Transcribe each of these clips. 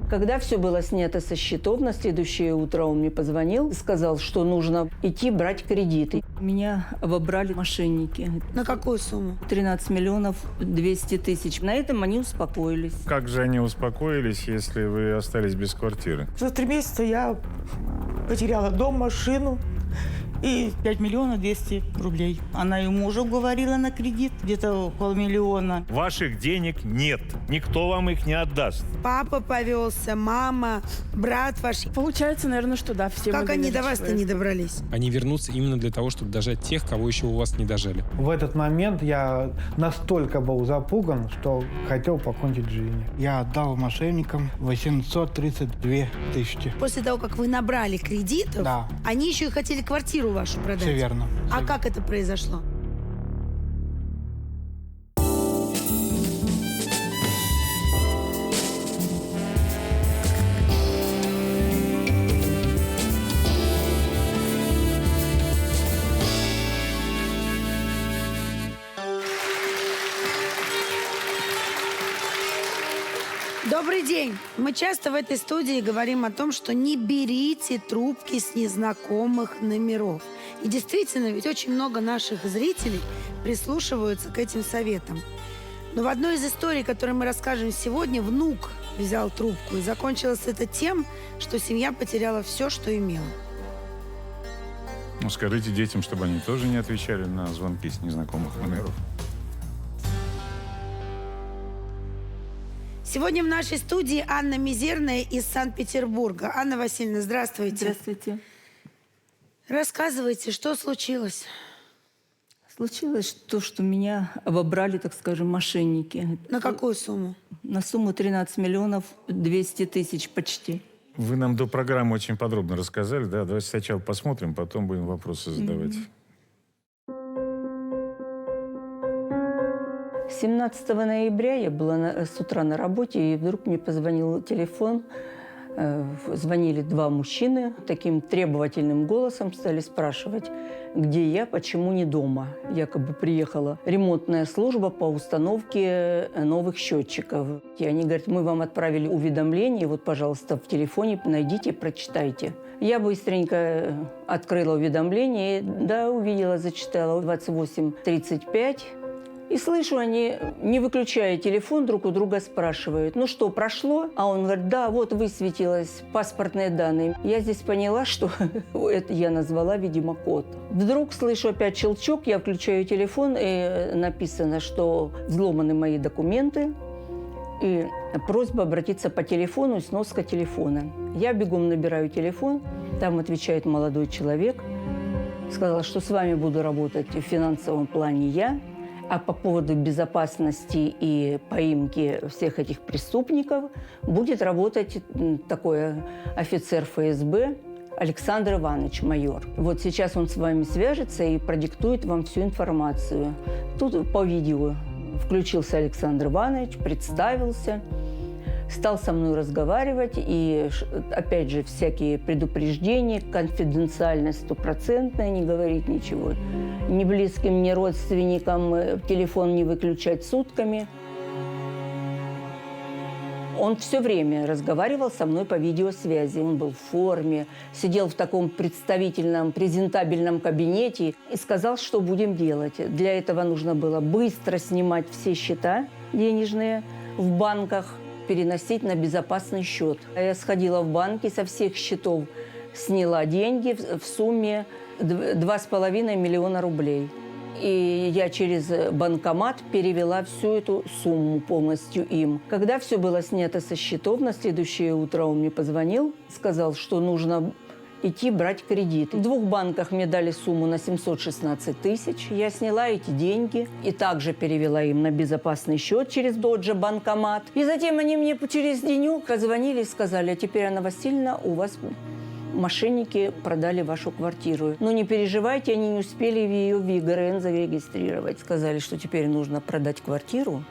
Когда все было снято со счетов, на следующее утро он мне позвонил и сказал, что нужно идти брать кредиты. Меня обобрали мошенники. На какую сумму? 13 миллионов 200 тысяч. На этом они успокоились. Как же они успокоились, если вы остались без квартиры? За 3 месяца я потеряла дом, машину и 5 миллионов 200 рублей. Она и мужу говорила на кредит, где-то полмиллиона. Ваших денег нет. Никто вам их не отдаст. Папа повелся, мама, брат ваш. Получается, наверное, что да, все Как мы они до вас-то доверчивые. не добрались? Они вернутся именно для того, чтобы дожать тех, кого еще у вас не дожали. В этот момент я настолько был запуган, что хотел покончить жизнь. Я отдал мошенникам 832 тысячи. После того, как вы набрали кредитов, Да. они еще и хотели квартиру вашу продать. Все верно. А как это произошло? Добрый день! Мы часто в этой студии говорим о том, что не берите трубки с незнакомых номеров. И действительно, ведь очень много наших зрителей прислушиваются к этим советам. Но в одной из историй, которую мы расскажем сегодня, внук взял трубку. И закончилось это тем, что семья потеряла все, что имела. Ну, скажите детям, чтобы они тоже не отвечали на звонки с незнакомых номеров. Сегодня в нашей студии Анна Мизерная из Санкт-Петербурга. Анна Васильевна, здравствуйте. Здравствуйте. Рассказывайте, что случилось? Случилось то, что меня обобрали, так скажем, мошенники. На какую сумму? На сумму 13 миллионов 200 тысяч почти. Вы нам до программы очень подробно рассказали, да? Давайте сначала посмотрим, потом будем вопросы задавать. 17 ноября я была с утра на работе, и вдруг мне позвонил телефон. Звонили два мужчины, таким требовательным голосом стали спрашивать, где я, почему не дома. Якобы приехала ремонтная служба по установке новых счетчиков. И они говорят, мы вам отправили уведомление, вот, пожалуйста, в телефоне найдите, прочитайте. Я быстренько открыла уведомление, да, увидела, зачитала 28:35. И слышу, они, не выключая телефон, друг у друга спрашивают, ну что, прошло? А он говорит, да, вот высветилось паспортные данные. Я здесь поняла, что это я назвала, видимо, код. Вдруг слышу опять щелчок, я включаю телефон, и написано, что взломаны мои документы, и просьба обратиться по телефону, сноска телефона. Я бегом набираю телефон, там отвечает молодой человек, сказал, что с вами буду работать в финансовом плане я. А по поводу безопасности и поимки всех этих преступников будет работать такой офицер ФСБ Александр Иванович, майор. Вот сейчас он с вами свяжется и продиктует вам всю информацию. Тут по видео включился Александр Иванович, представился, стал со мной разговаривать, и опять же всякие предупреждения, конфиденциальность стопроцентная, не говорить ничего. Ни близким, ни родственникам телефон не выключать сутками. Он все время разговаривал со мной по видеосвязи. Он был в форме, сидел в таком представительном, презентабельном кабинете и сказал, что будем делать. Для этого нужно было быстро снимать все счета денежные в банках, переносить на безопасный счет. Я сходила в банки, со всех счетов сняла деньги в сумме 2,5 миллиона рублей. И я через банкомат перевела всю эту сумму полностью им. Когда все было снято со счетов, на следующее утро он мне позвонил, сказал, что нужно идти брать кредит. В двух банках мне дали сумму на 716 тысяч. Я сняла эти деньги и также перевела им на безопасный счет через тот же банкомат. И затем они мне через денек позвонили и сказали, а теперь, Анна Васильевна, у вас мошенники продали вашу квартиру. Но не переживайте, они не успели ее в ЕГРН зарегистрировать. Сказали, что теперь нужно продать квартиру.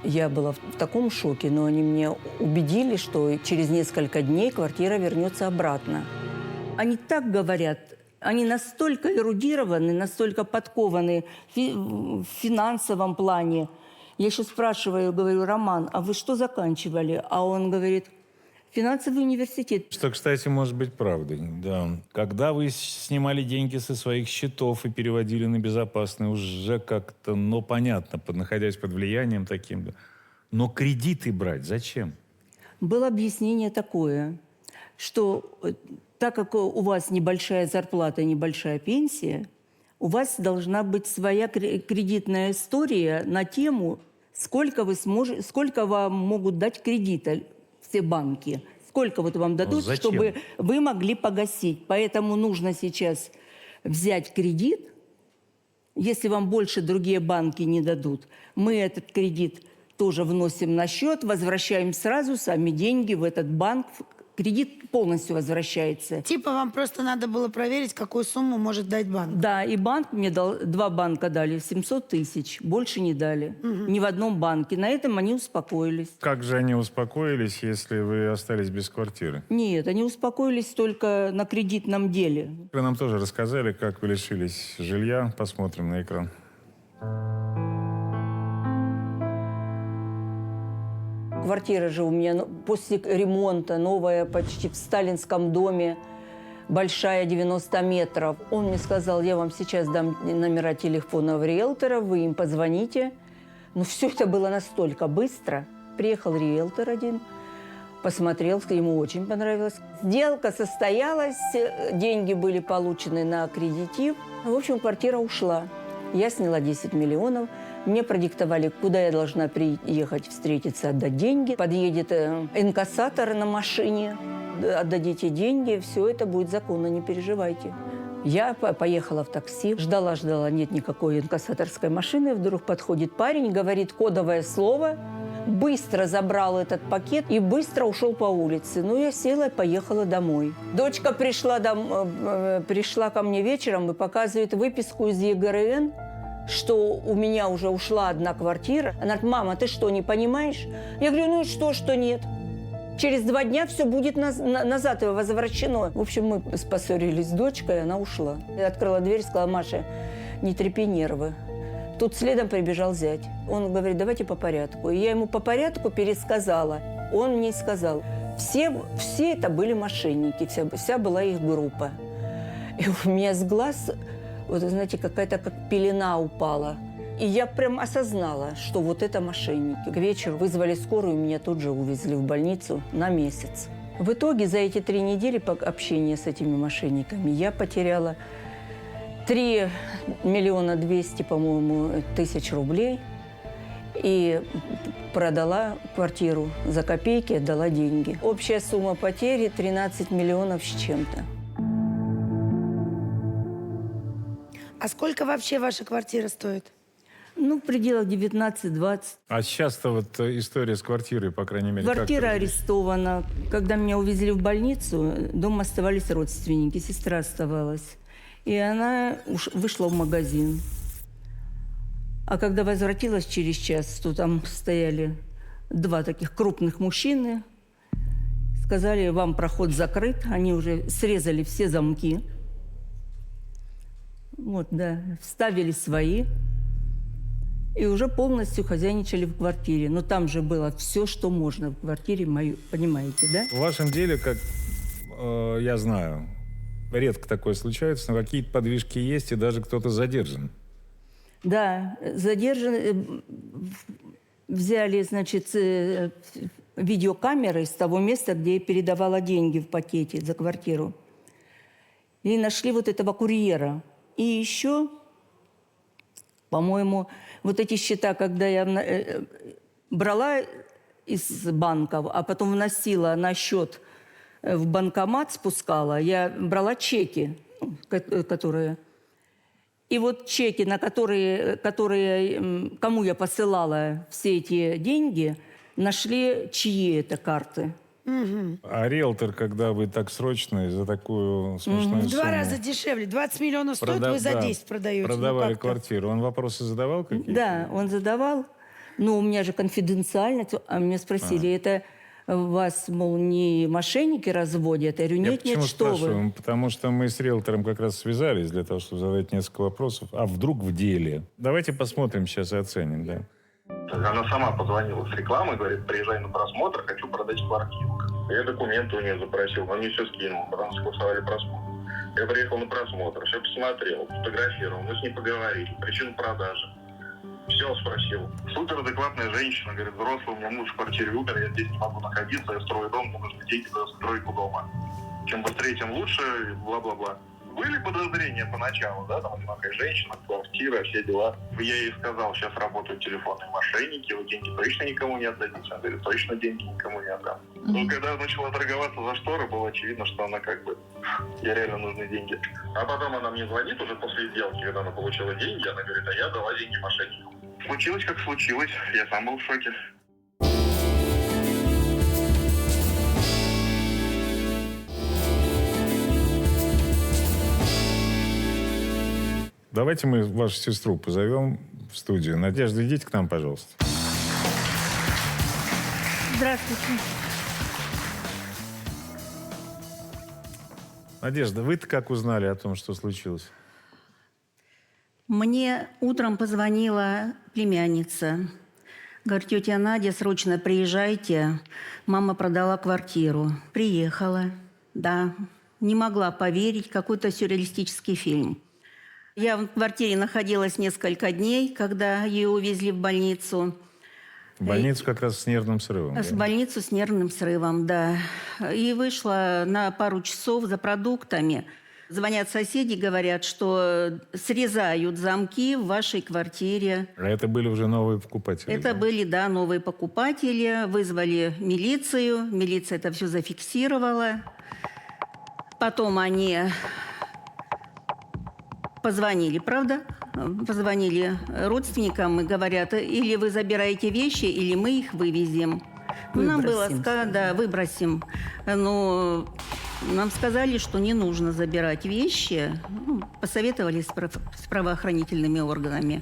Я была в таком шоке, но они меня убедили, что через несколько дней квартира вернется обратно. Они так говорят, они настолько эрудированы, настолько подкованы в финансовом плане. Я еще спрашиваю, говорю, Роман, а вы что заканчивали? А он говорит, Финансовый университет. Что, кстати, может быть правдой. Да. Когда вы снимали деньги со своих счетов и переводили на безопасные, уже как-то, ну, понятно, находясь под влиянием таким. Да. Но кредиты брать зачем? Было объяснение такое, что так как у вас небольшая зарплата и небольшая пенсия, у вас должна быть своя кредитная история на тему, сколько вам могут дать кредита все банки, сколько вот вам дадут, чтобы вы могли погасить. Поэтому нужно сейчас взять кредит. Если вам больше другие банки не дадут, мы этот кредит тоже вносим на счет, возвращаем сразу сами деньги в этот банк. Кредит полностью возвращается. Типа вам просто надо было проверить, какую сумму может дать банк. Да, и банк мне дал, 2 банка дали 700 тысяч, больше не дали. Ни в одном банке. На этом они успокоились. Как же они успокоились, если вы остались без квартиры? Нет, они успокоились только на кредитном деле. Вы нам тоже рассказали, как вы лишились жилья. Посмотрим на экран. Квартира же у меня после ремонта новая, почти в сталинском доме, большая, 90 метров. Он мне сказал, я вам сейчас дам номера телефонов риэлтора, вы им позвоните. Но все это было настолько быстро. Приехал риэлтор один, посмотрел, ему очень понравилось. Сделка состоялась, деньги были получены на аккредитив. В общем, квартира ушла. Я сняла 10 миллионов. Мне продиктовали, куда я должна приехать, встретиться, отдать деньги. Подъедет инкассатор на машине, отдадите деньги, все это будет законно, не переживайте. Я поехала в такси, ждала, нет никакой инкассаторской машины. Вдруг подходит парень, говорит кодовое слово, быстро забрал этот пакет и быстро ушел по улице. Ну, я села и поехала домой. Дочка пришла ко мне вечером и показывает выписку из ЕГРН, что у меня уже ушла одна квартира. Она говорит, мама, ты что, не понимаешь? Я говорю, ну и что нет? Через 2 дня все будет назад возвращено. В общем, мы поссорились с дочкой, она ушла. Я открыла дверь, сказала, Маша, не трепи нервы. Тут следом прибежал зять. Он говорит, давайте по порядку. И я ему по порядку пересказала. Он мне сказал, все это были мошенники, вся была их группа. И у меня с глаз, вот знаете, какая-то как пелена упала. И я прям осознала, что вот это мошенники. К вечеру вызвали скорую, меня тут же увезли в больницу на месяц. В итоге за эти 3 недели общения с этими мошенниками я потеряла 3 200 000, по-моему, тысяч рублей. И продала квартиру за копейки, отдала деньги. Общая сумма потери 13 миллионов с чем-то. А сколько вообще ваша квартира стоит? Ну, в пределах 19-20. А сейчас-то вот история с квартирой, по крайней мере, Квартира как арестована. Когда меня увезли в больницу, дома оставались родственники, сестра оставалась. И она вышла в магазин. А когда возвратилась через час, то там стояли 2 таких крупных мужчины. Сказали, вам проход закрыт. Они уже срезали все замки. Вот, да, вставили свои. И уже полностью хозяйничали в квартире. Но там же было все, что можно в квартире моей, понимаете, да? В вашем деле, как я знаю, редко такое случается, но какие-то подвижки есть, и даже кто-то задержан. Да, задержан. Взяли, значит, видеокамеры с того места, где я передавала деньги в пакете за квартиру. И нашли вот этого курьера. И еще, по-моему, вот эти счета, когда я брала из банков, а потом вносила на счет в банкомат, спускала, я брала чеки, которые... И вот чеки, на которые, кому я посылала все эти деньги, нашли, чьи это карты. Угу. А риэлтор, когда вы так срочно за такую смешную В 2 сумму раза дешевле. 20 миллионов стоит, вы за 10 продаете. продавали квартиру, он вопросы задавал какие-то? Да, он задавал. Но у меня же конфиденциальность. А меня спросили, это вас, мол, не мошенники разводят? Я говорю, нет, почему что спрашиваю? вы. Потому что мы с риэлтором как раз связались для того, чтобы задать несколько вопросов. А вдруг в деле? Давайте посмотрим сейчас и оценим, да. Она сама позвонила с рекламой, говорит, приезжай на просмотр, хочу продать квартиру. Я документы у нее запросил, но мне все скинул, потом согласовали просмотр. Я приехал на просмотр, все посмотрел, фотографировал, мы с ней поговорили, причину продажи. Все спросил. Супер адекватная женщина, говорит, взрослый, у меня муж в квартире умер, я здесь не могу находиться, я строю дом, мне нужны деньги за стройку дома. Чем быстрее, тем лучше, бла-бла-бла. Были подозрения поначалу, да, там одинокая женщина, квартира, все дела. Я ей сказал, сейчас работают телефонные мошенники, вы деньги точно никому не отдадите. Она говорит, точно деньги никому не отдам. Но когда начала торговаться за шторы, было очевидно, что она как бы, ей реально нужны деньги. А потом она мне звонит уже после сделки, когда она получила деньги, она говорит, а я дала деньги мошеннику. Случилось как случилось, я сам был в шоке. Давайте мы вашу сестру позовем в студию. Надежда, идите к нам, пожалуйста. Здравствуйте. Надежда, вы-то как узнали о том, что случилось? Мне утром позвонила племянница. Говорит, тетя Надя, срочно приезжайте. Мама продала квартиру. Приехала, да. Не могла поверить, какой-то сюрреалистический фильм. Я в квартире находилась несколько дней, когда ее увезли в больницу. В больницу как раз с нервным срывом. В больницу с нервным срывом, да. И вышла на пару часов за продуктами. Звонят соседи, говорят, что срезают замки в вашей квартире. А это были уже новые покупатели? Это были, да, новые покупатели. Вызвали милицию. Милиция это все зафиксировала. Потом они позвонили, правда? Позвонили родственникам и говорят, или вы забираете вещи, или мы их вывезем. Нам было сказано, да, выбросим. Но нам сказали, что не нужно забирать вещи. Посоветовались с правоохранительными органами.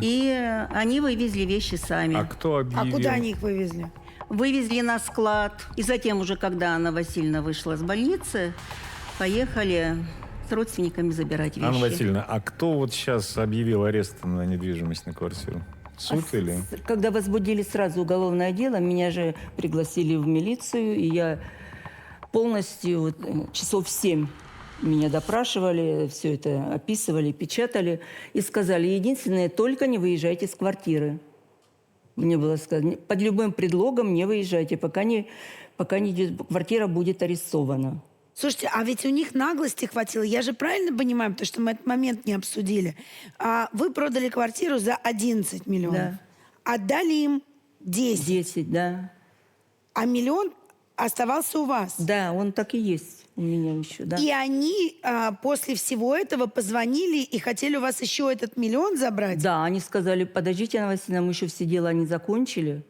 И они вывезли вещи сами. А кто объявил? А куда они их вывезли? Вывезли на склад. И затем уже, когда Анна Васильевна вышла с больницы, поехали с родственниками забирать вещи. Анна Васильевна, а кто вот сейчас объявил арест на недвижимость, на квартиру? Суд или? Когда возбудили сразу уголовное дело, меня же пригласили в милицию, и я полностью часов 7 меня допрашивали, все это описывали, печатали, и сказали, единственное, только не выезжайте с квартиры. Мне было сказано, под любым предлогом не выезжайте, пока квартира будет арестована. Слушайте, а ведь у них наглости хватило. Я же правильно понимаю, потому что мы этот момент не обсудили. Вы продали квартиру за 11 миллионов. Да. Отдали им 10. 10, да. А миллион оставался у вас. Да, он так и есть у меня еще, да. И они после всего этого позвонили и хотели у вас еще этот миллион забрать? Да, они сказали, подождите, Анна Васильевна, мы еще все дела не закончили.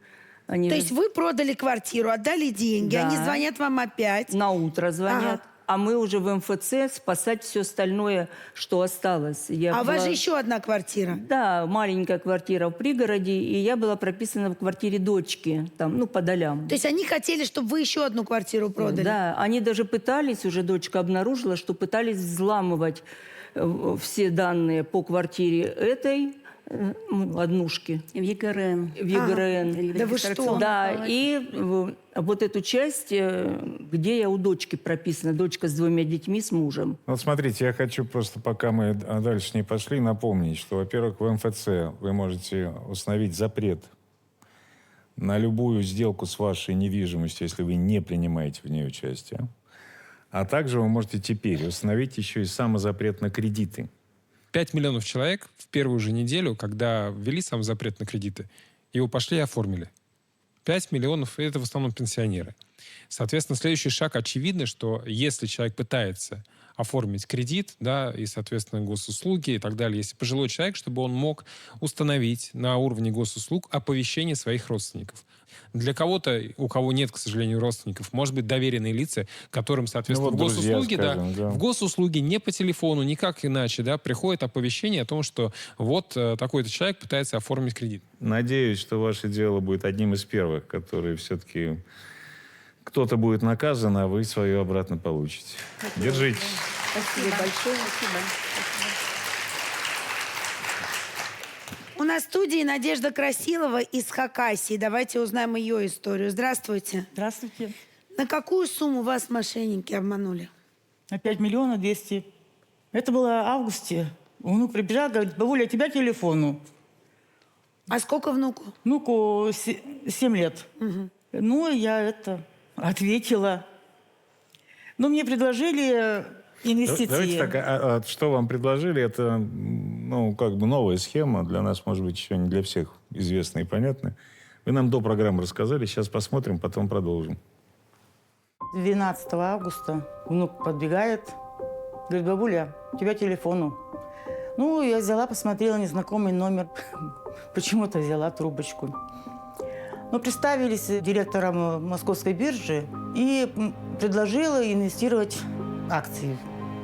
То есть вы продали квартиру, отдали деньги, Да. они звонят вам опять. На утро звонят. Ага. А мы уже в МФЦ спасать все остальное, что осталось. А у вас же еще одна квартира. Да, маленькая квартира в пригороде, и я была прописана в квартире дочки, там, по долям. То есть они хотели, чтобы вы еще одну квартиру продали? Да, они даже пытались, уже дочка обнаружила, что пытались взламывать все данные по квартире этой, однушки. В ЕГРН. В ЕГРН. Да вы что? Да, и вот эту часть, где я у дочки прописана, дочка с 2 детьми, с мужем. Вот смотрите, я хочу просто, пока мы дальше не пошли, напомнить, что, во-первых, в МФЦ вы можете установить запрет на любую сделку с вашей недвижимостью, если вы не принимаете в ней участие. А также вы можете теперь установить еще и самозапрет на кредиты. 5 миллионов человек в первую же неделю, когда ввели сам запрет на кредиты, его пошли и оформили. 5 миллионов – это в основном пенсионеры. Соответственно, следующий шаг очевидно, что если человек пытается оформить кредит, да, и, соответственно, госуслуги и так далее, если пожилой человек, чтобы он мог установить на уровне госуслуг оповещение своих родственников. Для кого-то, у кого нет, к сожалению, родственников, может быть, доверенные лица, которым, соответственно, в госуслуги, друзья, в госуслуги не по телефону, никак иначе, да, приходит оповещение о том, что вот такой-то человек пытается оформить кредит. Надеюсь, что ваше дело будет одним из первых, которые все-таки кто-то будет наказан, а вы свое обратно получите. Держитесь. Спасибо большое. Спасибо. У нас в студии Надежда Красилова из Хакасии. Давайте узнаем ее историю. Здравствуйте. Здравствуйте. На какую сумму вас мошенники обманули? На 5 миллионов 200. Это было в августе. Внук прибежал, говорит: бабуля, у тебя телефону. А сколько внуку? Внуку 7 лет. Ну, я ответила. Ну, мне предложили инвестиции. Давайте так, что вам предложили? Это, как бы новая схема. Для нас, может быть, еще не для всех известна и понятна. Вы нам до программы рассказали. Сейчас посмотрим, потом продолжим. 12 августа внук подбегает, говорит: бабуля, у тебя телефону. Ну, я взяла, посмотрела незнакомый номер. Почему-то взяла трубочку. Ну, представились директором Московской биржи и предложила инвестировать акции.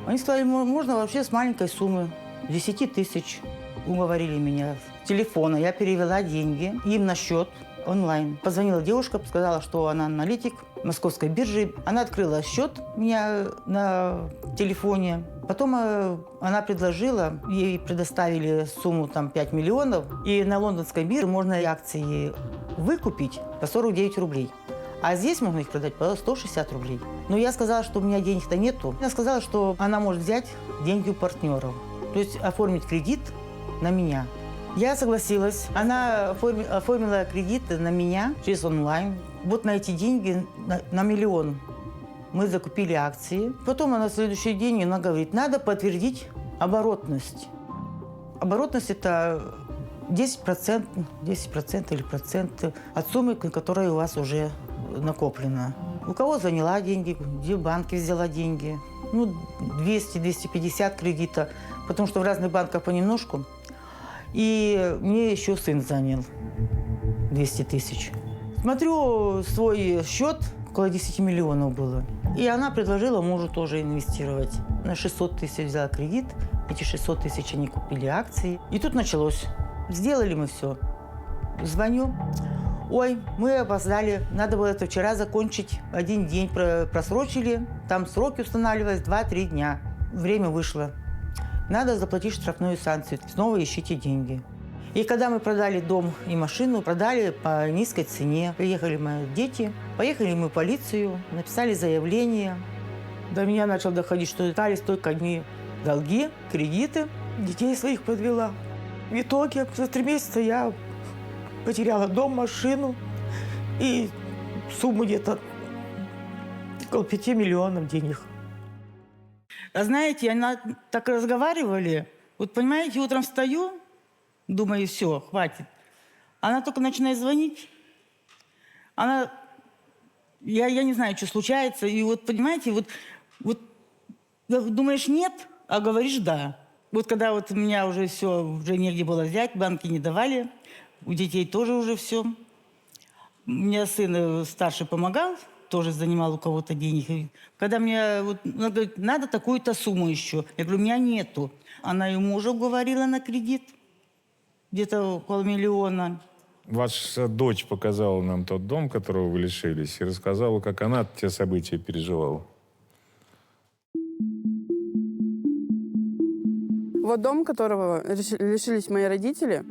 Они сказали: можно вообще с маленькой суммы, 10 тысяч. Уговорили меня с телефона. Я перевела деньги им на счет онлайн. Позвонила девушка, сказала, что она аналитик Московской биржи. Она открыла счет у меня на телефоне. Потом она предложила, ей предоставили сумму 5 миллионов. И на лондонской бирже можно акции выкупить по 49 рублей. А здесь можно их продать по 160 рублей. Но я сказала, что у меня денег-то нету. Она сказала, что она может взять деньги у партнеров. То есть оформить кредит на меня. Я согласилась. Она оформила кредит на меня через онлайн. Вот на эти деньги, на 1 миллион, мы закупили акции. Потом на следующий день она говорит: надо подтвердить оборотность. Оборотность – это 10% или процент от суммы, которая у вас уже накоплена. У кого заняла деньги, где в банке взяла деньги. 200-250 кредита, потому что в разных банках понемножку. И мне еще сын занял 200 тысяч. Смотрю свой счет, около 10 миллионов было. И она предложила мужу тоже инвестировать. На 600 тысяч взяла кредит, эти 600 тысяч они купили акции. И тут началось. Сделали мы все. Звоню. Ой, мы опоздали. Надо было это вчера закончить. 1 день просрочили. Там сроки устанавливались 2-3 дня. Время вышло. Надо заплатить штрафную санкцию. Снова ищите деньги. И когда мы продали дом и машину, продали по низкой цене. Приехали мои дети, поехали мы в полицию, написали заявление. До меня начало доходить, что остались только одни долги, кредиты. Детей своих подвела. В итоге за 3 месяца я потеряла дом, машину и сумму где-то около 5 миллионов денег. А знаете, она так разговаривали. Вот понимаете, утром встаю, думаю, все, хватит. Она только начинает звонить. Я не знаю, что случается. И вот, понимаете, вот думаешь нет, а говоришь да. Вот когда вот у меня уже все, уже негде было взять, банки не давали, у детей тоже уже все. У меня сын старший помогал, тоже занимал у кого-то денег. И когда мне она говорит: надо такую-то сумму еще. Я говорю: у меня нету. Она и мужа уговорила на кредит, где-то около 1 миллиона. Ваша дочь показала нам тот дом, которого вы лишились, и рассказала, как она те события переживала. Вот дом, которого лишились мои родители,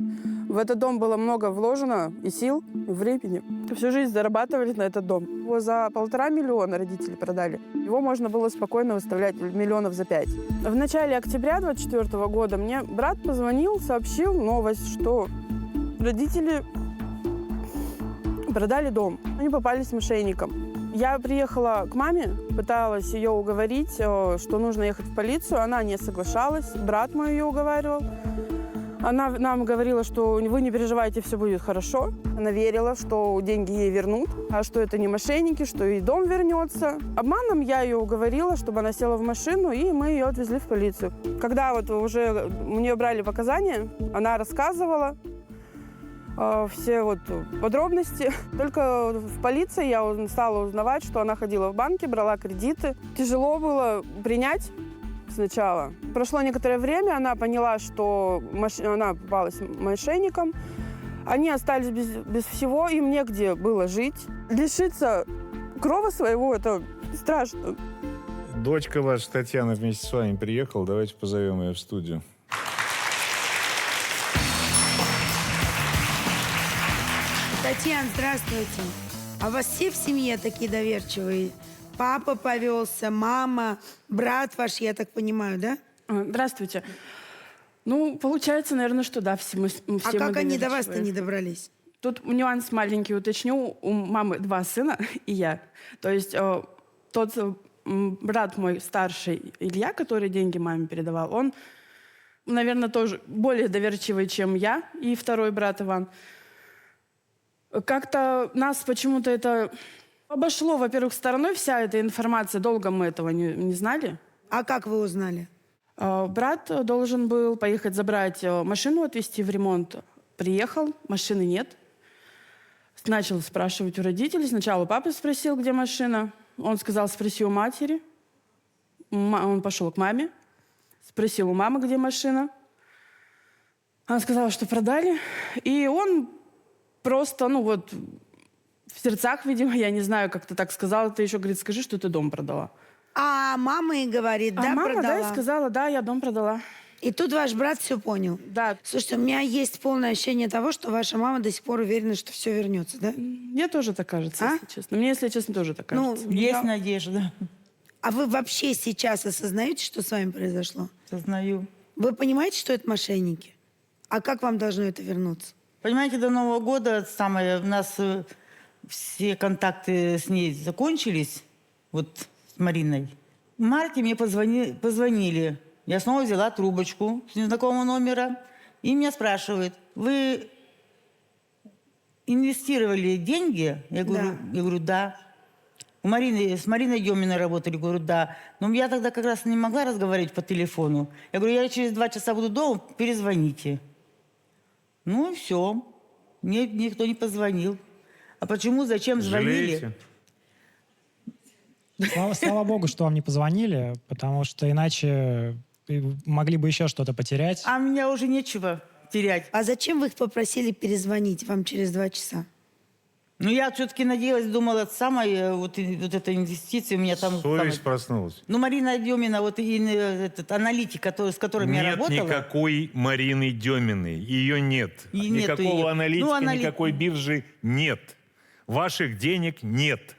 в этот дом было много вложено и сил, и времени. Всю жизнь зарабатывали на этот дом. Его за 1,5 миллиона родители продали. Его можно было спокойно выставлять миллионов за 5. В начале октября 2024 года мне брат позвонил, сообщил новость, что родители продали дом. Они попались мошенникам. Я приехала к маме, пыталась ее уговорить, что нужно ехать в полицию. Она не соглашалась, брат мой ее уговаривал. Она нам говорила, что вы не переживайте, все будет хорошо. Она верила, что деньги ей вернут, а что это не мошенники, что и дом вернется. Обманом я ее уговорила, чтобы она села в машину, и мы ее отвезли в полицию. Когда вот уже у нее брали показания, она рассказывала все вот подробности. Только в полиции я стала узнавать, что она ходила в банки, брала кредиты. Тяжело было принять сначала. Прошло некоторое время, она поняла, что она попалась мошенникам. Они остались без всего, им негде было жить. Лишиться крова своего – это страшно. Дочка ваша Татьяна вместе с вами приехала. Давайте позовем ее в студию. Татьяна, здравствуйте. А у вас все в семье такие доверчивые? Папа повелся, мама, брат ваш, я так понимаю, да? Здравствуйте. Ну, получается, наверное, что да, все мы А как они до вас-то не добрались? Тут нюанс маленький уточню. У мамы 2 сына и я. То есть тот брат мой старший, Илья, который деньги маме передавал, он, наверное, тоже более доверчивый, чем я, и второй брат Иван. Как-то нас почему-то это обошло, во-первых, стороной вся эта информация. Долго мы этого не знали. А как вы узнали? Брат должен был поехать забрать машину, отвезти в ремонт. Приехал, машины нет. Начал спрашивать у родителей. Сначала у папы спросил, где машина. Он сказал, спроси у матери. Он пошел к маме. Спросил у мамы, где машина. Она сказала, что продали. И он просто, в сердцах, видимо, я не знаю, как-то так сказал. Ты еще, говорит, скажи, что ты дом продала. А мама и говорит, да, мама, продала? да, и сказала, да, я дом продала. И тут ваш брат все понял? Да. Слушайте, у меня есть полное ощущение того, что ваша мама до сих пор уверена, что все вернется, да? Мне тоже так кажется, если честно. Мне, если честно, тоже так кажется. Есть надежда. А вы вообще сейчас осознаете, что с вами произошло? Сознаю. Вы понимаете, что это мошенники? А как вам должно это вернуться? Понимаете, до Нового года у нас все контакты с ней закончились, вот с Мариной. В марте мне позвонили. Я снова взяла трубочку с незнакомого номера. И меня спрашивают, вы инвестировали деньги? Я говорю, да. С Мариной Деминой работали, говорю, да. Но я тогда как раз не могла разговаривать по телефону. Я говорю, я через 2 часа буду дома, перезвоните. Ну и все. Мне никто не позвонил. А почему, зачем звонили? Жалеете? Слава богу, что вам не позвонили, потому что иначе могли бы еще что-то потерять. А меня уже нечего терять. А зачем вы их попросили перезвонить вам через 2 часа? Ну, я все-таки надеялась, думала, вот эта инвестиция у меня там... Совесть проснулась. Ну, Марина Демина, этот аналитик, с которым я работала... Нет никакой Марины Деминой. Ее нет. И никакого аналитика, Ну, никакой биржи нет. Ваших денег нет.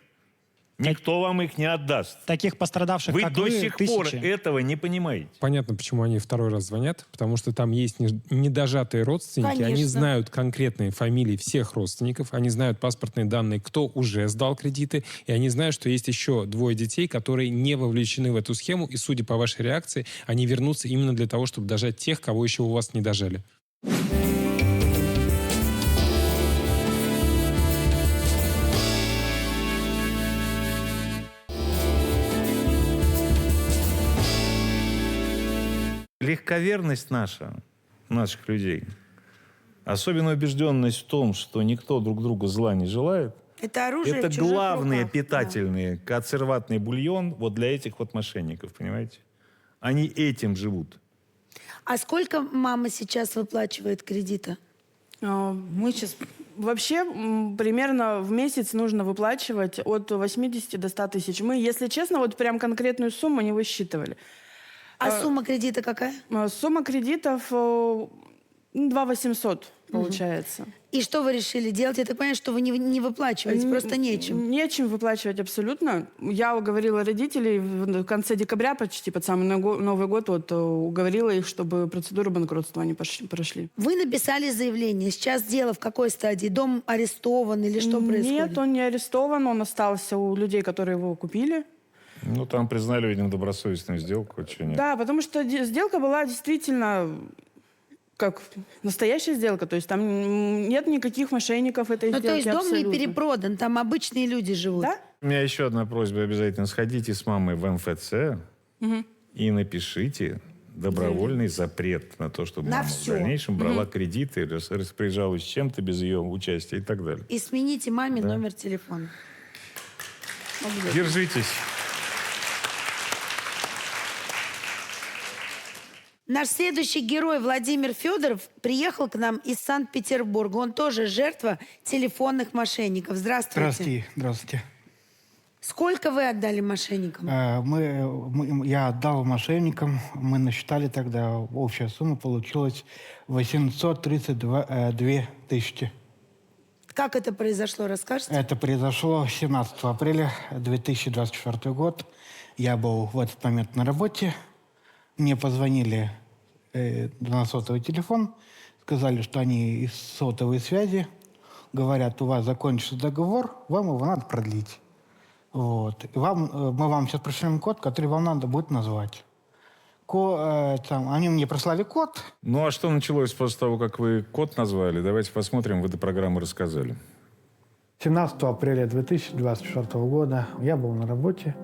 Никто вам их не отдаст. Таких пострадавших, Вы как до вы, сих пор этого не понимаете. Понятно, почему они второй раз звонят, потому что там есть недожатые родственники, Конечно. они знают конкретные фамилии всех родственников, они знают паспортные данные, кто уже сдал кредиты, и они знают, что есть еще 2 детей, которые не вовлечены в эту схему, и, судя по вашей реакции, они вернутся именно для того, чтобы дожать тех, кого еще у вас не дожали. Легковерность наших людей, особенно убежденность в том, что никто друг другу зла не желает, Это оружие это в чужих главный руках. питательный консерватный бульон вот для этих вот мошенников, понимаете? Они этим живут. А сколько мама сейчас выплачивает кредита? Мы сейчас... Вообще, примерно в месяц нужно выплачивать от 80 до 100 тысяч. Мы, если честно, вот прям конкретную сумму не высчитывали. А сумма кредита какая? Сумма кредитов 2 800 получается. И что вы решили делать? Я так понимаю, что вы не выплачиваете, просто нечем. Нечем выплачивать абсолютно. Я уговорила родителей в конце декабря, почти под самый Новый год, уговорила их, чтобы процедуру банкротства они прошли. Вы написали заявление. Сейчас дело в какой стадии? Дом арестован или что происходит? Нет, он не арестован, он остался у людей, которые его купили. Ну, там признали, видимо, добросовестную сделку. Нет. Да, потому что сделка была действительно как настоящая сделка. То есть там нет никаких мошенников этой сделки. То есть дом абсолютно. не перепродан, там обычные люди живут? Да? У меня еще одна просьба. Обязательно сходите с мамой в МФЦ и напишите добровольный запрет на то, чтобы На мама всё. в дальнейшем брала кредиты, распоряжалась чем-то без ее участия и так далее. И смените маме номер телефона. Держитесь. Наш следующий герой Владимир Федоров приехал к нам из Санкт-Петербурга. Он тоже жертва телефонных мошенников. Здравствуйте. Здравствуйте. Сколько вы отдали мошенникам? Я отдал мошенникам, мы насчитали тогда, общая сумма получилась 832 тысячи. Как это произошло, расскажете? Это произошло 17 апреля 2024 год. Я был в этот момент на работе. Мне позвонили на сотовый телефон, сказали, что они из сотовой связи. Говорят, у вас закончился договор, вам его надо продлить. Вот. И мы вам сейчас пришлем код, который вам надо будет назвать. Они мне прислали код. Ну, а что началось после того, как вы код назвали? Давайте посмотрим, вы до программы рассказали. 17 апреля 2024 года я был на работе,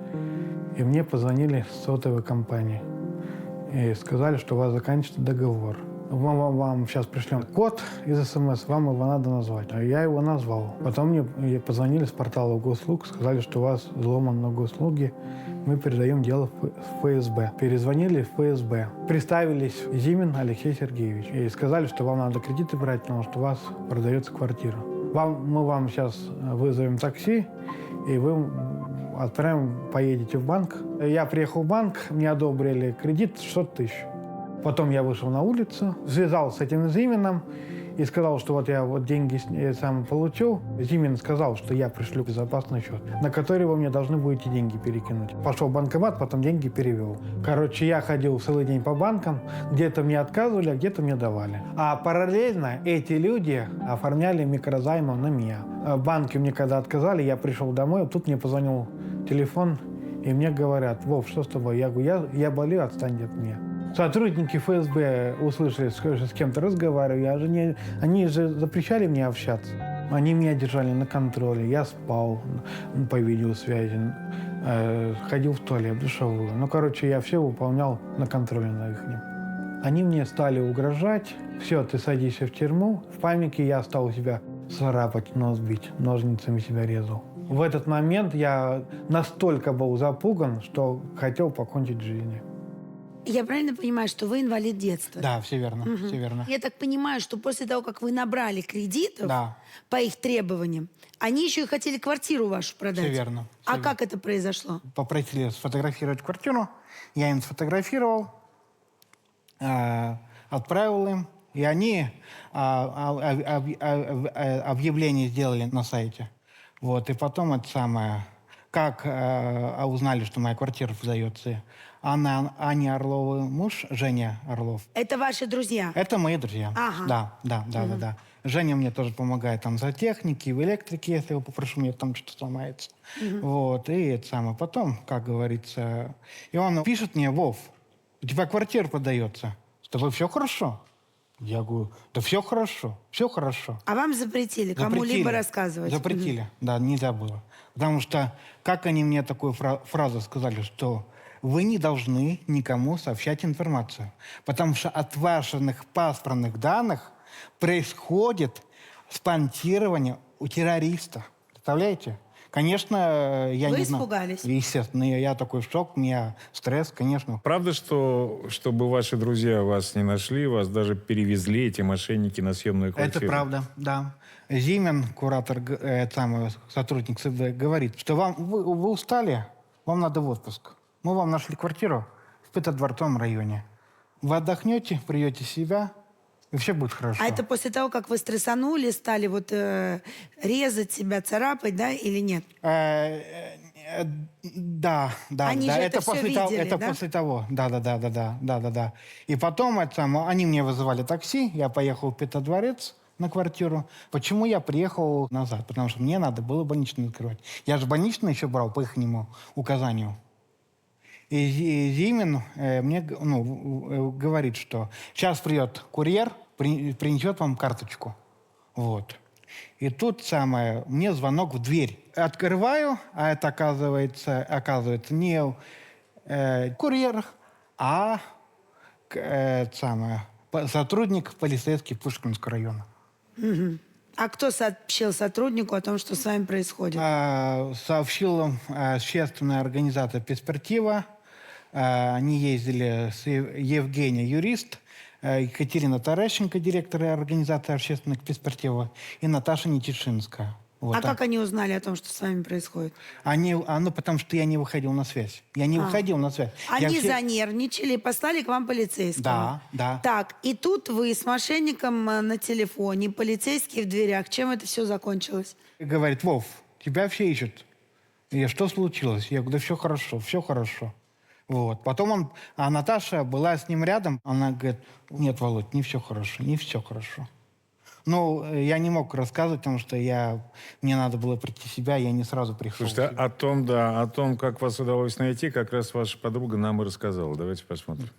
и мне позвонили с сотовой компании. И сказали, что у вас заканчивается договор. Вам сейчас пришлем код из СМС, вам его надо назвать. А я его назвал. Потом мне позвонили с портала госуслуг, сказали, что у вас взломан на госуслуги, мы передаем дело в ФСБ. Перезвонили в ФСБ. Представились Зимин Алексей Сергеевич. И сказали, что вам надо кредиты брать, потому что у вас продается квартира. Мы вам сейчас вызовем такси, и вы поедете в банк. Я приехал в банк, мне одобрили кредит 600 тысяч. Потом я вышел на улицу, связался с этим Зимином и сказал, что вот я вот деньги сам получил. Зимин сказал, что я пришлю безопасный счет, на который вы мне должны будете деньги перекинуть. Пошел в банкомат, потом деньги перевел. Короче, я ходил целый день по банкам, где-то мне отказывали, а где-то мне давали. А параллельно эти люди оформляли микрозаймы на меня. В банке мне когда отказали, я пришел домой, тут мне позвонил телефон, и мне говорят: Вов, что с тобой? Я говорю, я болею, отстань от меня. Сотрудники ФСБ услышали, что с кем-то разговариваю. Они же запрещали мне общаться. Они меня держали на контроле. Я спал по видеосвязи, ходил в туалет, душевую. Я все выполнял на контроле на их. Они мне стали угрожать. Все, ты садишься в тюрьму. В памяти я стал себя царапать, нос бить, ножницами себя резал. В этот момент я настолько был запуган, что хотел покончить с жизнью. Я правильно понимаю, что вы инвалид детства? Да, все верно, все верно. Я так понимаю, что после того, как вы набрали кредитов по их требованиям, они еще и хотели квартиру вашу продать. Все верно. Как это произошло? Попросили сфотографировать квартиру. Я им сфотографировал, отправил им. И они объявление сделали на сайте. Вот. И потом как узнали, что моя квартира продается. Аня Орлова муж, Женя Орлов. Это ваши друзья? Это мои друзья. Ага. Да. Женя мне тоже помогает там за техники, в электрике, если я попрошу, мне там что-то сломается. Вот. И потом, как говорится, и он пишет мне: Вов, у тебя квартира продается, с тобой все хорошо? Я говорю: да все хорошо, все хорошо. А вам запретили кому-либо рассказывать? Запретили, да, нельзя было. Потому что, как они мне такую фразу сказали, что вы не должны никому сообщать информацию. Потому что от ваших паспортных данных происходит спонсирование у террориста. Представляете? Конечно, я вы не знаю. Вы испугались? Естественно, я такой шок, у меня стресс, конечно. Правда, что чтобы ваши друзья вас не нашли, вас даже перевезли эти мошенники на съемную квартиру? Это правда, да. Зимин, куратор, сотрудник СБ, говорит, что вы устали, вам надо в отпуск. Мы вам нашли квартиру в Петродворцовом районе. Вы отдохнете, придете в себя, и все будет хорошо. А это после того, как вы стрессанули, стали резать себя, царапать, да, или нет? Да. Они же это все видели, это да? после того. Да. И потом они мне вызывали такси, я поехал в Петродворец на квартиру. Почему я приехал назад? Потому что мне надо было больничный открывать. Я же больничный еще брал по их указанию. И Зимин мне говорит, что сейчас придет курьер, принесет вам карточку. Вот. И тут мне звонок в дверь. Открываю, а это оказывается не курьер, а сотрудник полицейский Пушкинского района. А кто сообщил сотруднику о том, что с вами происходит? Сообщила общественная организация «Перспектива». Они ездили с Евгения, юрист, Екатерина Таращенко, директор организации «Общественная перспектива», и Наташа Нетишинская. Вот А так. как они узнали о том, что с вами происходит? Потому что я не выходил на связь. Я не выходил на связь. Я Они все- занервничали и послали к вам полицейского. Да. Так, и тут вы с мошенником на телефоне, полицейские в дверях. Чем это все закончилось? И говорит: Вов, тебя все ищут. И что случилось? Я говорю: да все хорошо, все хорошо. Вот. Потом а Наташа была с ним рядом. Она говорит: нет, Володь, не все хорошо, не все хорошо. Ну, я не мог рассказывать, потому что мне надо было прийти в себя, я не сразу пришел. Слушайте, о том, как вас удалось найти, как раз ваша подруга нам и рассказала. Давайте посмотрим.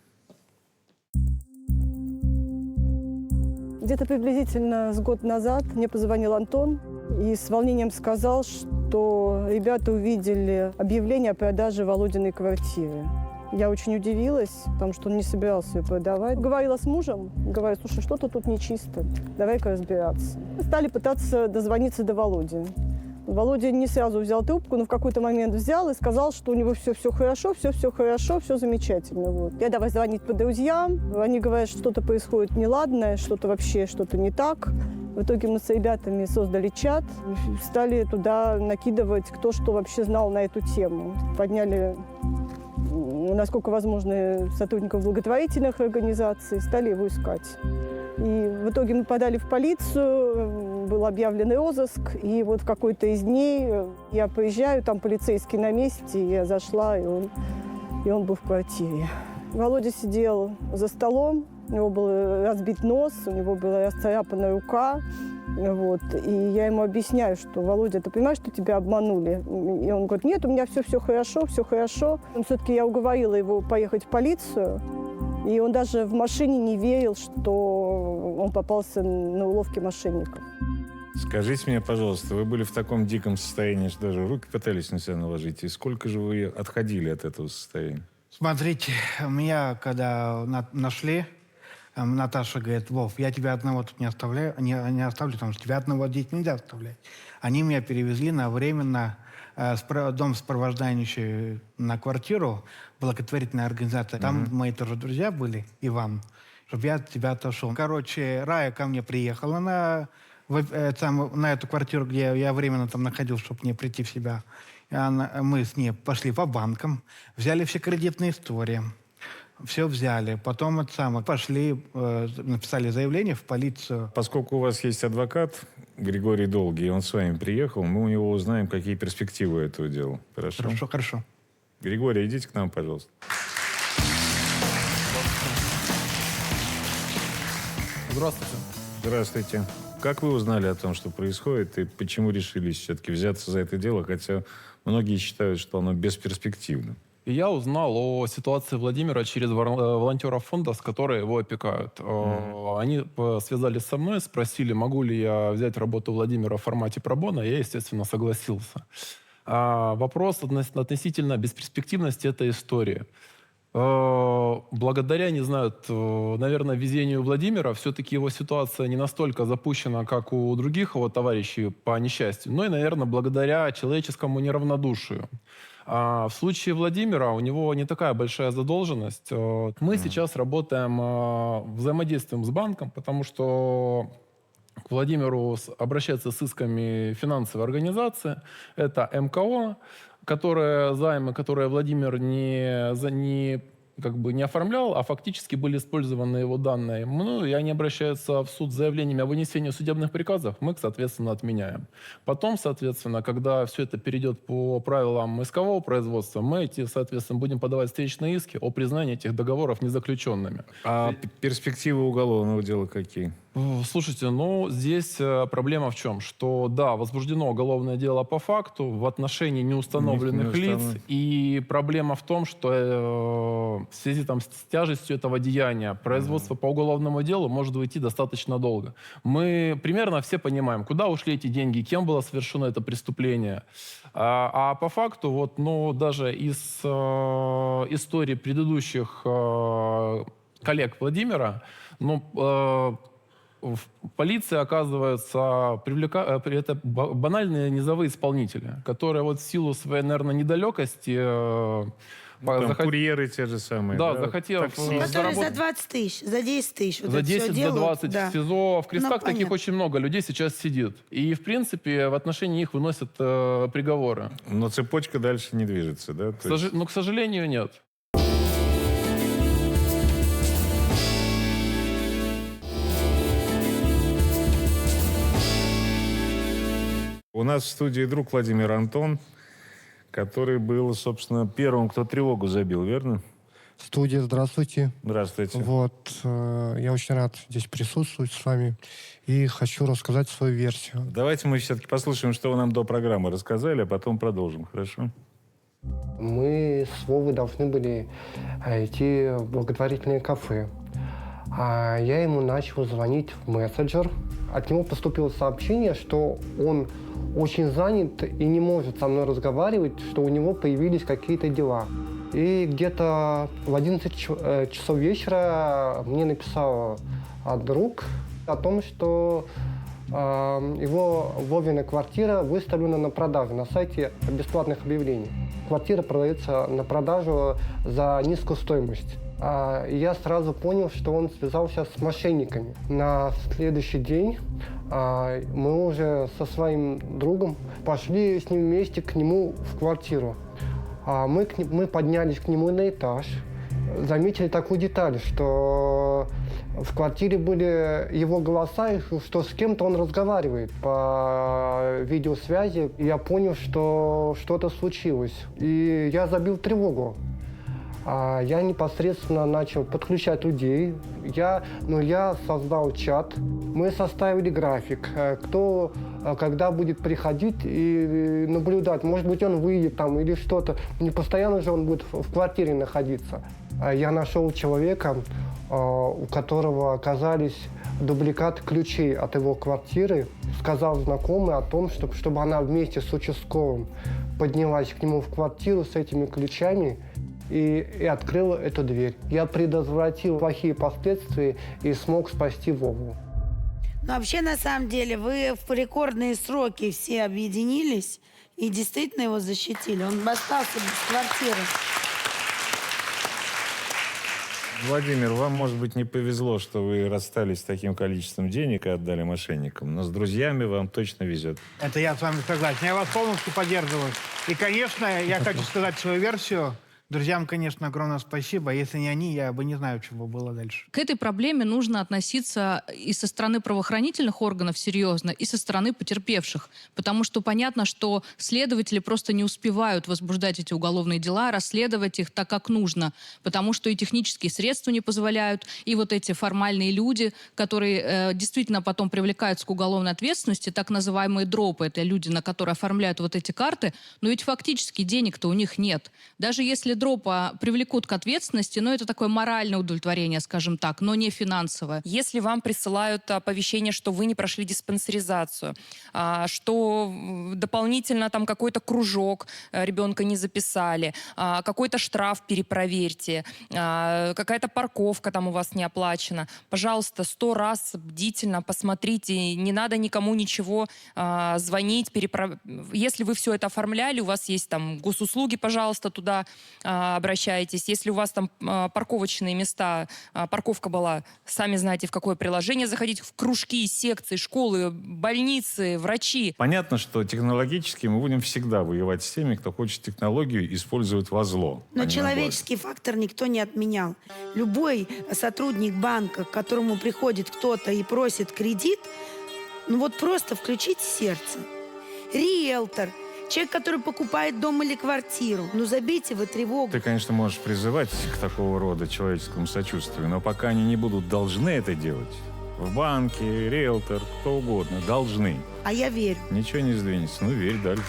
Где-то приблизительно с год назад мне позвонил Антон и с волнением сказал, что ребята увидели объявление о продаже Володиной квартиры. Я очень удивилась, потому что он не собирался ее продавать. Говорила с мужем, говорю: слушай, что-то тут нечисто, давай-ка разбираться. Стали пытаться дозвониться до Володи. Володя не сразу взял трубку, но в какой-то момент взял и сказал, что у него все хорошо, все хорошо, все замечательно. Вот. Я давай звонить по друзьям. Они говорят, что что-то происходит неладное, что-то не так. В итоге мы с ребятами создали чат, стали туда накидывать, кто что вообще знал на эту тему. Подняли, насколько возможно, сотрудников благотворительных организаций, стали его искать. И в итоге мы подали в полицию, был объявлен розыск, и вот в какой-то из дней я приезжаю, там полицейский на месте, я зашла, и он был в квартире. Володя сидел за столом, у него был разбит нос, у него была расцарапана рука. Вот. И я ему объясняю, что: Володя, ты понимаешь, что тебя обманули? И он говорит: нет, у меня все хорошо, все хорошо. Все-таки я уговорила его поехать в полицию, и он даже в машине не верил, что он попался на уловки мошенников. Скажите мне, пожалуйста, вы были в таком диком состоянии, что даже руки пытались на себя наложить. И сколько же вы отходили от этого состояния? Смотрите, меня когда нашли, Наташа говорит: Вов, я тебя одного тут не оставлю, потому что тебя одного здесь нельзя оставлять. Они меня перевезли на временно дом сопровождающий на квартиру, благотворительная организация. Там мои тоже друзья были, Иван, чтобы я от тебя отошел. Короче, Рая ко мне приехала на эту квартиру, где я временно там находился, чтобы мне прийти в себя. Мы с ней пошли по банкам, взяли все кредитные истории. Все взяли. Потом пошли, написали заявление в полицию. Поскольку у вас есть адвокат Григорий Долгий, он с вами приехал, мы у него узнаем, какие перспективы этого дела. Хорошо? Хорошо. Григорий, идите к нам, пожалуйста. Здравствуйте. Здравствуйте. Как вы узнали о том, что происходит, и почему решились все-таки взяться за это дело, хотя многие считают, что оно бесперспективно? И я узнал о ситуации Владимира через волонтеров фонда, с которой его опекают. Они связались со мной, спросили, могу ли я взять работу Владимира в формате пробона. Я, естественно, согласился. Вопрос относительно бесперспективности этой истории. Благодаря, не знаю, наверное, везению Владимира, все-таки его ситуация не настолько запущена, как у других его товарищей по несчастью, но и, наверное, благодаря человеческому неравнодушию. А в случае Владимира у него не такая большая задолженность. Мы сейчас работаем, взаимодействуем с банком, потому что к Владимиру обращаются с исками финансовые организации. Это МКО, займы, которые Владимир не оформлял, а фактически были использованы его данные. И они обращаются в суд с заявлениями о вынесении судебных приказов, мы их, соответственно, отменяем. Потом, соответственно, когда все это перейдет по правилам искового производства, мы, соответственно, будем подавать встречные иски о признании этих договоров незаключенными. А перспективы уголовного дела какие? Слушайте, здесь проблема в чем? Что, да, возбуждено уголовное дело по факту в отношении неустановленных лиц. И проблема в том, что в связи с тяжестью этого деяния производство по уголовному делу может идти достаточно долго. Мы примерно все понимаем, куда ушли эти деньги, кем было совершено это преступление. А по факту, даже из истории предыдущих коллег Владимира, в полиции, оказывается, это банальные низовые исполнители, которые в силу своей, наверное, недалекости Там курьеры те же самые. Да, захотел. Которые за 20 тысяч, за 10 тысяч. Вот за это всё 10, за делают. 20 Да. в СИЗО. В крестах Ну, таких понятно. очень много людей сейчас сидит. И, в принципе, в отношении них выносят приговоры. Но цепочка дальше не движется, да? Но, к сожалению, нет. У нас в студии друг Владимир Антон, который был, собственно, первым, кто тревогу забил, верно? Студия, здравствуйте. Здравствуйте. Вот, я очень рад здесь присутствовать с вами и хочу рассказать свою версию. Давайте мы все-таки послушаем, что вы нам до программы рассказали, а потом продолжим, хорошо? Мы с Вовой должны были идти в благотворительное кафе. А я ему начал звонить в мессенджер. От него поступило сообщение, что он очень занят и не может со мной разговаривать, что у него появились какие-то дела. И где-то в 11 часов вечера мне написал друг о том, что его Вовина квартира выставлена на продажу на сайте бесплатных объявлений. Квартира продается на продажу за низкую стоимость. Я сразу понял, что он связался с мошенниками. На следующий день мы уже со своим другом пошли с ним вместе к нему в квартиру. Мы поднялись к нему на этаж, заметили такую деталь, что в квартире были его голоса, и что с кем-то он разговаривает по видеосвязи. И я понял, что что-то случилось. И я забил тревогу. Я непосредственно начал подключать людей. Я создал чат. Мы составили график, кто когда будет приходить и наблюдать. Может быть, он выйдет там или что-то. Не постоянно же он будет в квартире находиться. Я нашел человека, у которого оказались дубликаты ключей от его квартиры. Сказал знакомый о том, чтобы она вместе с участковым поднялась к нему в квартиру с этими ключами и открыла эту дверь. Я предотвратил плохие последствия и смог спасти Вову. Но вообще, на самом деле, вы в рекордные сроки все объединились и действительно его защитили. Он бы остался без квартиры. Владимир, вам, может быть, не повезло, что вы расстались с таким количеством денег и отдали мошенникам, но с друзьями вам точно везет. Это я с вами согласен. Я вас полностью поддерживаю. И, конечно, я хочу сказать свою версию. Друзьям, конечно, огромное спасибо. Если не они, я бы не знаю, чего было дальше. К этой проблеме нужно относиться и со стороны правоохранительных органов серьезно, и со стороны потерпевших. Потому что понятно, что следователи просто не успевают возбуждать эти уголовные дела, расследовать их так, как нужно. Потому что и технические средства не позволяют, и вот эти формальные люди, которые действительно потом привлекаются к уголовной ответственности, так называемые дропы, это люди, на которые оформляют вот эти карты, но ведь фактически денег-то у них нет. Даже если дропа привлекут к ответственности, но это такое моральное удовлетворение, скажем так, но не финансовое. Если вам присылают оповещение, что вы не прошли диспансеризацию, что дополнительно там какой-то кружок ребенка не записали, какой-то штраф перепроверьте, какая-то парковка там у вас не оплачена, пожалуйста, 100 раз бдительно посмотрите, не надо никому ничего звонить, Если вы все это оформляли, у вас есть там госуслуги, пожалуйста, туда обращайтесь. Если у вас там парковочные места, парковка была, сами знаете, в какое приложение заходить, в кружки, секции, школы, больницы, врачи. Понятно, что технологически мы будем всегда воевать с теми, кто хочет технологию использовать во зло. Но человеческий фактор никто не отменял. Любой сотрудник банка, к которому приходит кто-то и просит кредит, ну вот просто включите сердце. Риэлтор, человек, который покупает дом или квартиру. Ну, забейте вы тревогу. Ты, конечно, можешь призывать к такого рода человеческому сочувствию, но пока они не будут должны это делать, в банке, риэлтор, кто угодно, должны. А я верю. Ничего не сдвинется. Ну, верь дальше.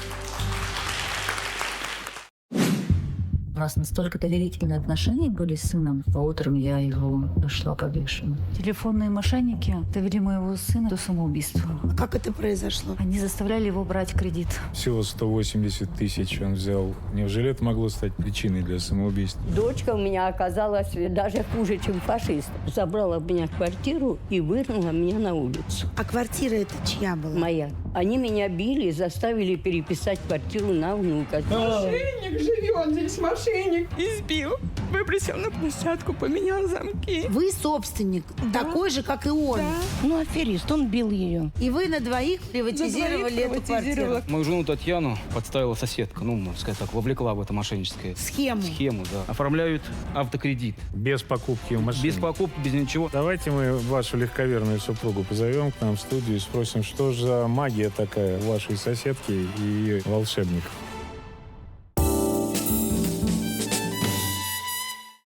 У нас настолько доверительные отношения были с сыном. По утрам я его нашла повешенным. Телефонные мошенники довели моего сына до самоубийства. А как это произошло? Они заставляли его брать кредит. Всего 180 тысяч он взял. Неужели это могло стать причиной для самоубийства? Дочка у меня оказалась даже хуже, чем фашист. Забрала у меня квартиру и вырнула меня на улицу. А квартира это чья была? Моя. Они меня били, заставили переписать квартиру на внука. Мошенник живет здесь, мошенник. Избил, выбросил на площадку, поменял замки. Вы собственник, такой же, как и он. Ну, аферист, он бил ее. И вы на двоих приватизировали эту квартиру. Мою жену Татьяну подставила соседка, ну, можно сказать так, вовлекла в это мошенническое. Схему, да. Оформляют автокредит. Без покупки машины. Без покупки, без ничего. Давайте мы вашу легковерную супругу позовем к нам в студию и спросим, что же за магия такая у вашей соседки и волшебников.